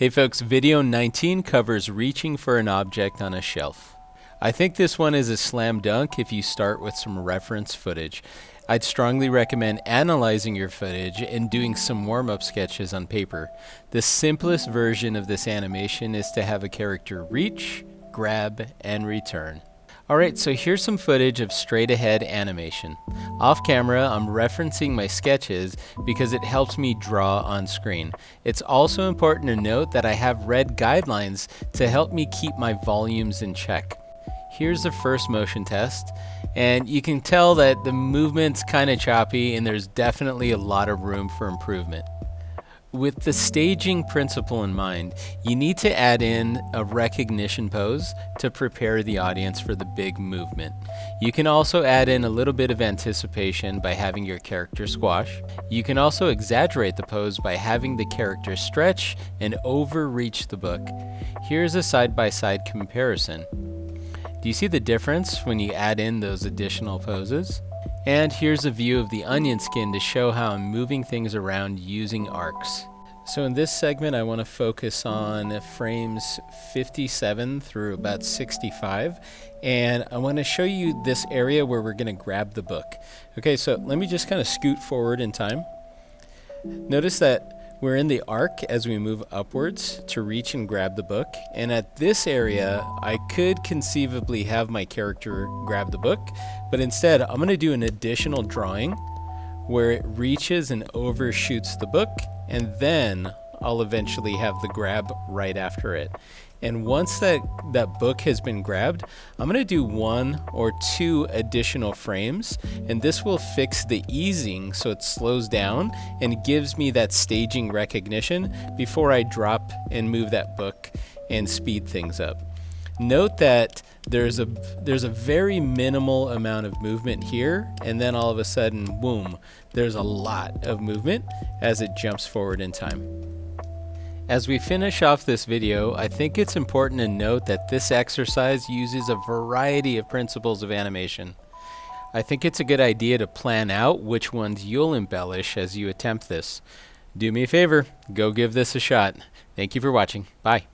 Hey folks, video 19 covers reaching for an object on a shelf. I think this one is a slam dunk if you start with some reference footage. I'd strongly recommend analyzing your footage and doing some warm-up sketches on paper. The simplest version of this animation is to have a character reach, grab, and return. Alright, so here's some footage of straight ahead animation. Off camera, I'm referencing my sketches because it helps me draw on screen. It's also important to note that I have red guidelines to help me keep my volumes in check. Here's the first motion test, and you can tell that the movement's kind of choppy and there's definitely a lot of room for improvement. With the staging principle in mind, you need to add in a recognition pose to prepare the audience for the big movement. You can also add in a little bit of anticipation by having your character squash. You can also exaggerate the pose by having the character stretch and overreach the book. Here's a side-by-side comparison. Do you see the difference when you add in those additional poses? And here's a view of the onion skin to show how I'm moving things around using arcs. So in this segment I want to focus on frames 57 through about 65, and I want to show you this area where we're going to grab the book. Okay, so let me just kind of scoot forward in time. Notice that we're in the arc as we move upwards to reach and grab the book, and at this area I could conceivably have my character grab the book, but instead I'm going to do an additional drawing where it reaches and overshoots the book, and then I'll eventually have the grab right after it. And once that book has been grabbed, I'm going to do 1 or 2 additional frames, and this will fix the easing so it slows down and gives me that staging recognition before I drop and move that book and speed things up. Note that there's a very minimal amount of movement here, and then all of a sudden, boom, there's a lot of movement as it jumps forward in time. As we finish off this video, I think it's important to note that this exercise uses a variety of principles of animation. I think it's a good idea to plan out which ones you'll embellish as you attempt this. Do me a favor, go give this a shot. Thank you for watching. Bye.